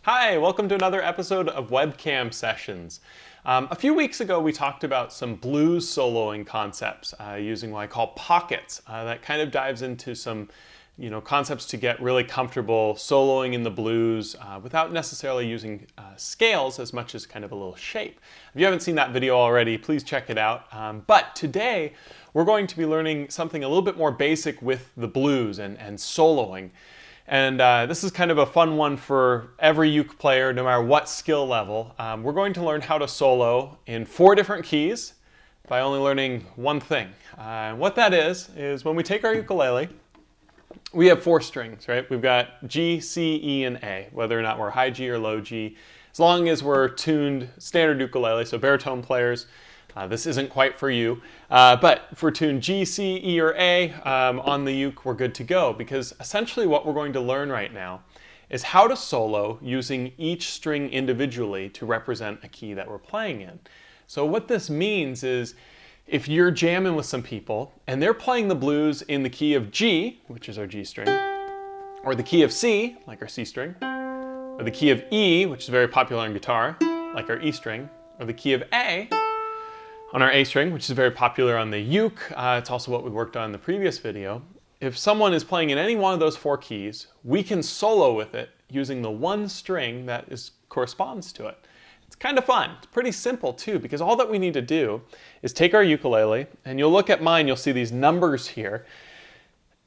Hi, welcome to another episode of Webcam Sessions. A few weeks ago we talked about some blues soloing concepts using what I call pockets. That kind of dives into some concepts to get really comfortable soloing in the blues without necessarily using scales as much as kind of a little shape. If you haven't seen that video already, please check it out. But today we're going to be learning something a little bit more basic with the blues and soloing. And this is kind of a fun one for every uke player, no matter what skill level. We're going to learn how to solo in 4 different keys by only learning one thing. What that is when we take our ukulele, we have 4 strings, right? We've got G, C, E, and A, whether or not we're high G or low G. As long as we're tuned standard ukulele, so baritone players, this isn't quite for you, but if we're tuned G, C, E, or A on the uke, we're good to go, because essentially what we're going to learn right now is how to solo using each string individually to represent a key that we're playing in. So what this means is if you're jamming with some people and they're playing the blues in the key of G, which is our G string, or the key of C, like our C string, or the key of E, which is very popular on guitar, like our E string, or the key of A, on our A string, which is very popular on the uke. It's also what we worked on in the previous video. If someone is playing in any one of those 4 keys, we can solo with it using the one string that corresponds to it. It's kind of fun. It's pretty simple too, because all that we need to do is take our ukulele, and you'll look at mine, you'll see these numbers here.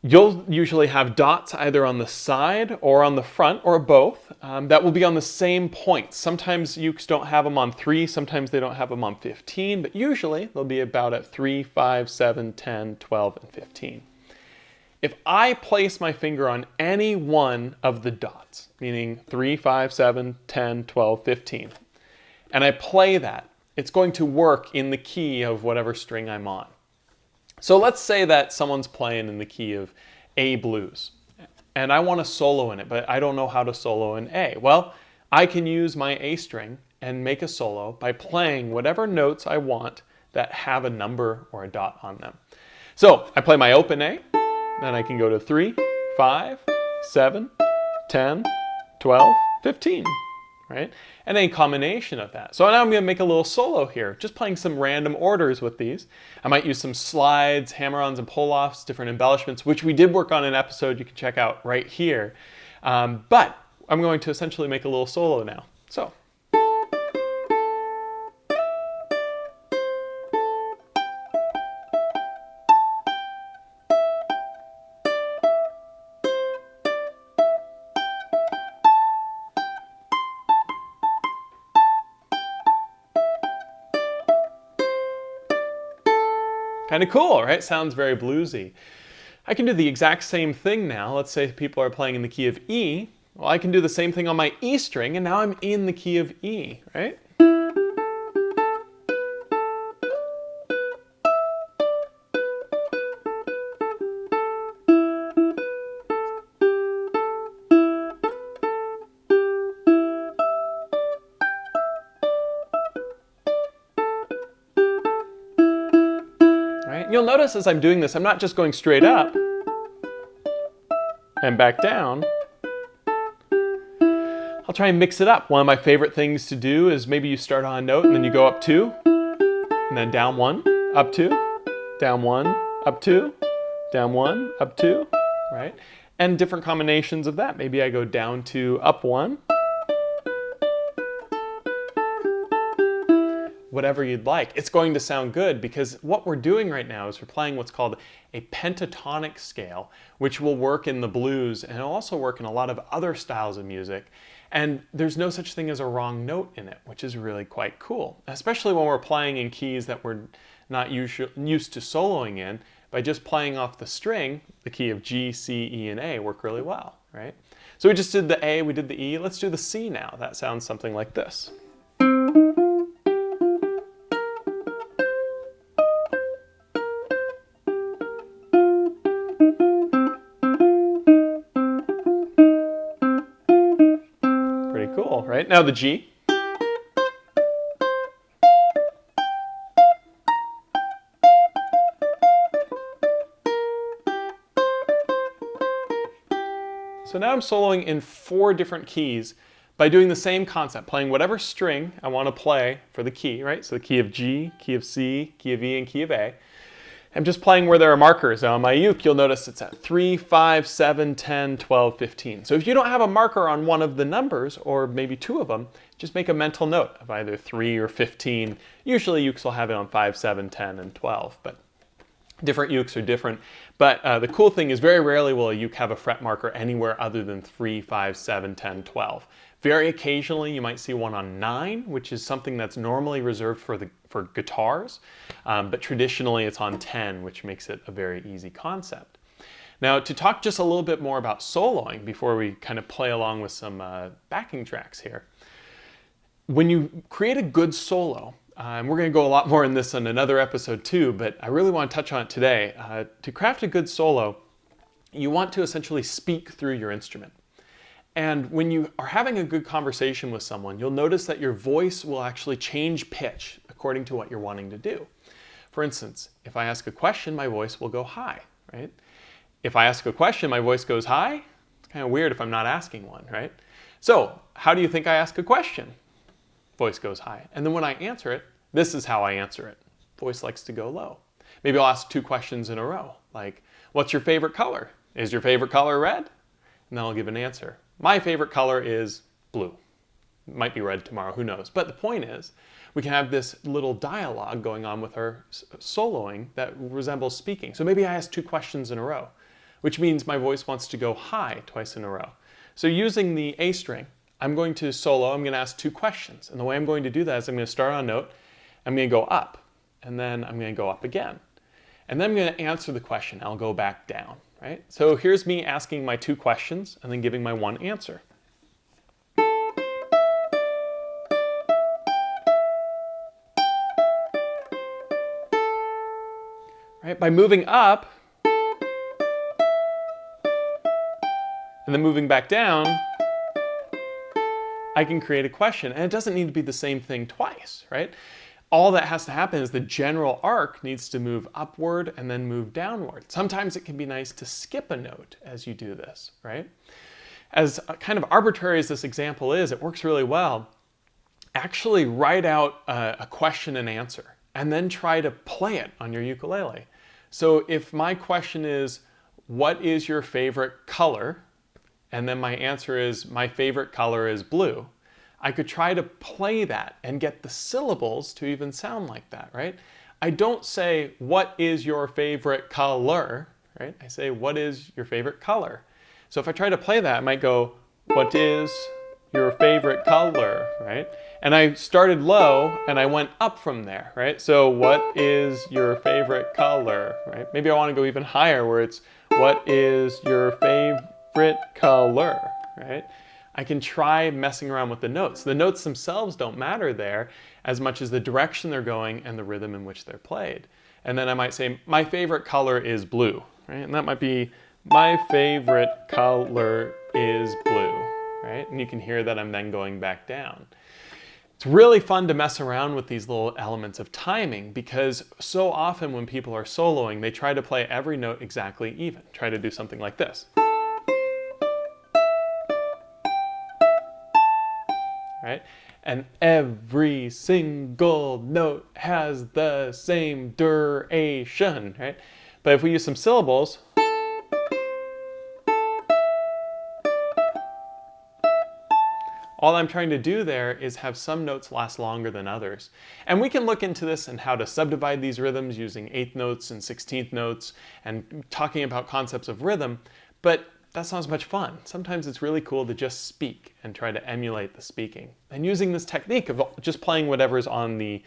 You'll usually have dots either on the side or on the front, or both, that will be on the same points. Sometimes ukes don't have them on 3, sometimes they don't have them on 15, but usually they'll be about at 3, 5, 7, 10, 12, and 15. If I place my finger on any one of the dots, meaning 3, 5, 7, 10, 12, 15, and I play that, it's going to work in the key of whatever string I'm on. So let's say that someone's playing in the key of A blues, and I want to solo in it, but I don't know how to solo in A. Well, I can use my A string and make a solo by playing whatever notes I want that have a number or a dot on them. So I play my open A, then I can go to 3, 5, 7, 10, 12, 15. Right? And a combination of that. So now I'm going to make a little solo here, just playing some random orders with these. I might use some slides, hammer-ons, and pull-offs, different embellishments, which we did work on in an episode you can check out right here. But I'm going to essentially make a little solo now. So. Kind of cool, right? Sounds very bluesy. I can do the exact same thing now. Let's say people are playing in the key of E. Well, I can do the same thing on my E string, and now I'm in the key of E, right? You'll notice as I'm doing this, I'm not just going straight up and back down. I'll try and mix it up. One of my favorite things to do is maybe you start on a note and then you go up 2, and then down 1, up 2, down 1, up 2, down 1, up 2, right? And different combinations of that. Maybe I go down 2, up 1. Whatever you'd like. It's going to sound good, because what we're doing right now is we're playing what's called a pentatonic scale, which will work in the blues and it'll also work in a lot of other styles of music. And there's no such thing as a wrong note in it, which is really quite cool, especially when we're playing in keys that we're not used to soloing in. By just playing off the string, the key of G, C, E, and A work really well, right? So we just did the A, we did the E, let's do the C now. That sounds something like this. Cool, right? Now the G. So now I'm soloing in 4 different keys by doing the same concept, playing whatever string I want to play for the key, right? So the key of G, key of C, key of E, and key of A. I'm just playing where there are markers. Now on my uke, you'll notice it's at 3, 5, 7, 10, 12, 15. So if you don't have a marker on one of the numbers, or maybe two of them, just make a mental note of either 3 or 15. Usually ukes will have it on 5, 7, 10, and 12, but different ukes are different. But the cool thing is very rarely will a uke have a fret marker anywhere other than 3, 5, 7, 10, 12. Very occasionally you might see one on 9, which is something that's normally reserved for guitars, but traditionally it's on 10, which makes it a very easy concept. Now, to talk just a little bit more about soloing before we kind of play along with some backing tracks here. When you create a good solo, and we're going to go a lot more in this in another episode too, but I really want to touch on it today. To craft a good solo, you want to essentially speak through your instrument. And when you are having a good conversation with someone, you'll notice that your voice will actually change pitch according to what you're wanting to do. For instance, if I ask a question, my voice will go high, right? If I ask a question, my voice goes high. It's kind of weird if I'm not asking one, right? So how do you think I ask a question? Voice goes high. And then when I answer it, this is how I answer it. Voice likes to go low. Maybe I'll ask 2 questions in a row, like, what's your favorite color? Is your favorite color red? And then I'll give an answer. My favorite color is blue. It might be red tomorrow, who knows? But the point is, we can have this little dialogue going on with our soloing that resembles speaking. So maybe I ask 2 questions in a row, which means my voice wants to go high twice in a row. So using the A string, I'm going to solo, I'm going to ask 2 questions. And the way I'm going to do that is I'm going to start on a note, I'm going to go up, and then I'm going to go up again. And then I'm going to answer the question, I'll go back down. Right? So here's me asking my 2 questions and then giving my 1 answer. Right? By moving up and then moving back down, I can create a question. And it doesn't need to be the same thing twice, right? All that has to happen is the general arc needs to move upward and then move downward. Sometimes it can be nice to skip a note as you do this, right? As kind of arbitrary as this example is, it works really well. Actually write out a question and answer and then try to play it on your ukulele. So if my question is, what is your favorite color? And then my answer is, my favorite color is blue. I could try to play that and get the syllables to even sound like that, right? I don't say, what is your favorite color, right? I say, what is your favorite color? So if I try to play that, I might go, what is your favorite color, right? And I started low and I went up from there, right? So what is your favorite color, right? Maybe I want to go even higher where it's, what is your favorite color, right? I can try messing around with the notes. The notes themselves don't matter there as much as the direction they're going and the rhythm in which they're played. And then I might say, my favorite color is blue, right? And that might be, my favorite color is blue, right? And you can hear that I'm then going back down. It's really fun to mess around with these little elements of timing because so often when people are soloing, they try to play every note exactly even. Try to do something like this. Right? And every single note has the same duration, right? But if we use some syllables, all I'm trying to do there is have some notes last longer than others. And we can look into this and how to subdivide these rhythms using 8th notes and 16th notes and talking about concepts of rhythm, but that's not as much fun. Sometimes it's really cool to just speak and try to emulate the speaking. And using this technique of just playing whatever's on the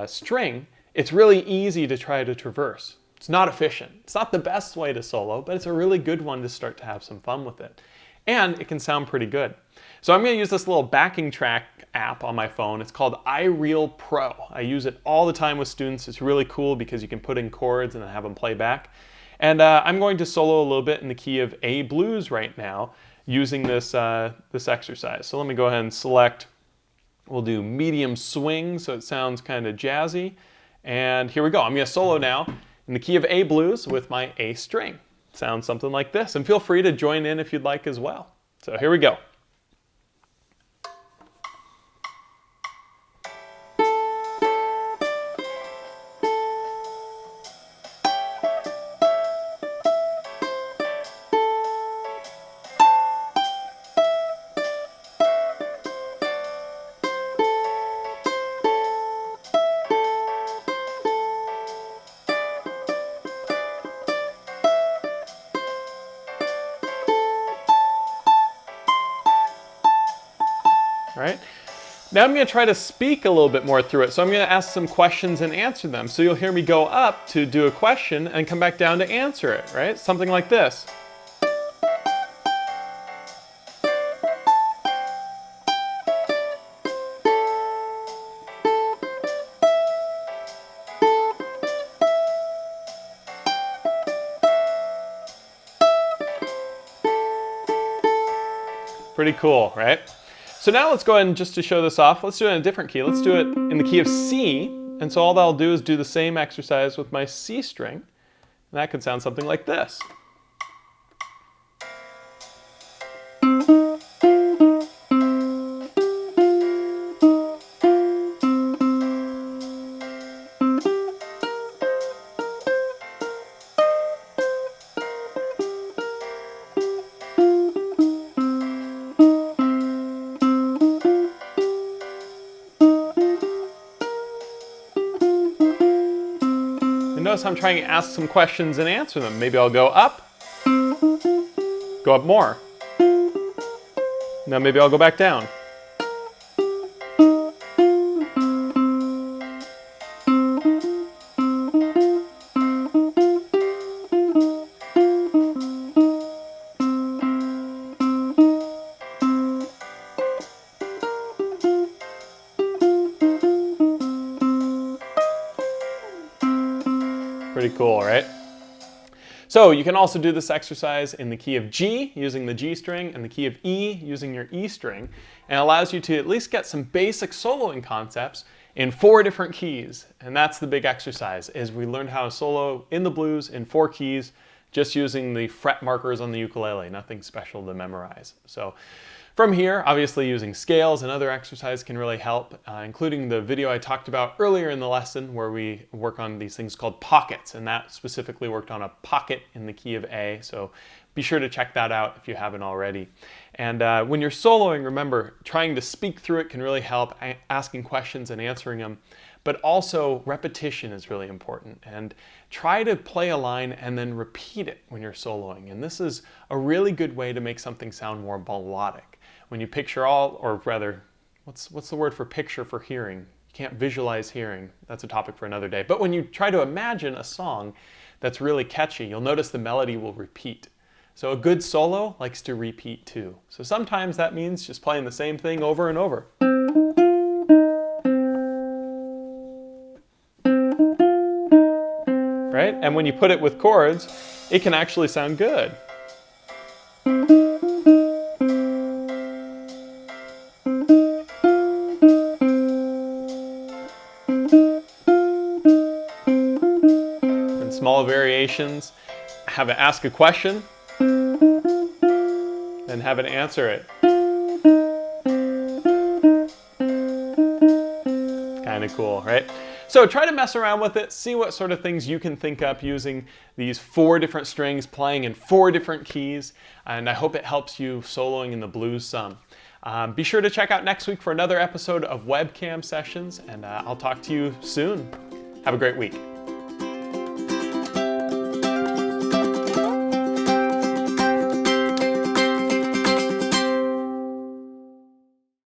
string, it's really easy to try to traverse. It's not efficient. It's not the best way to solo, but it's a really good one to start to have some fun with it. And it can sound pretty good. So I'm going to use this little backing track app on my phone. It's called iReal Pro. I use it all the time with students. It's really cool because you can put in chords and then have them play back. And I'm going to solo a little bit in the key of A blues right now using this, this exercise. So let me go ahead and select, we'll do medium swing so it sounds kind of jazzy. And here we go. I'm going to solo now in the key of A blues with my A string. Sounds something like this. And feel free to join in if you'd like as well. So here we go. right? Now I'm going to try to speak a little bit more through it. So I'm going to ask some questions and answer them. So you'll hear me go up to do a question and come back down to answer it, right? Something like this. Pretty cool, right? So now let's go ahead and just to show this off, let's do it in a different key. Let's do it in the key of C. And so all that I'll do is do the same exercise with my C string. And that could sound something like this. Notice I'm trying to ask some questions and answer them. Maybe I'll go up more. Now maybe I'll go back down. Pretty cool, right? So you can also do this exercise in the key of G using the G string and the key of E using your E string, and it allows you to at least get some basic soloing concepts in 4 different keys. And that's the big exercise, is we learned how to solo in the blues in 4 keys just using the fret markers on the ukulele, nothing special to memorize. So from here, obviously using scales and other exercises can really help, including the video I talked about earlier in the lesson where we work on these things called pockets, and that specifically worked on a pocket in the key of A, so be sure to check that out if you haven't already. And when you're soloing, remember, trying to speak through it can really help, asking questions and answering them, but also repetition is really important. And try to play a line and then repeat it when you're soloing, and this is a really good way to make something sound more melodic. When you picture or rather, what's the word for picture for hearing? You can't visualize hearing. That's a topic for another day. But when you try to imagine a song that's really catchy, you'll notice the melody will repeat. So a good solo likes to repeat too. So sometimes that means just playing the same thing over and over. Right? And when you put it with chords, it can actually sound good. Small variations, have it ask a question, then have it answer it. Kind of cool, right? So try to mess around with it, see what sort of things you can think up using these 4 different strings playing in 4 different keys, and I hope it helps you soloing in the blues some. Be sure to check out next week for another episode of Webcam Sessions, and I'll talk to you soon. Have a great week.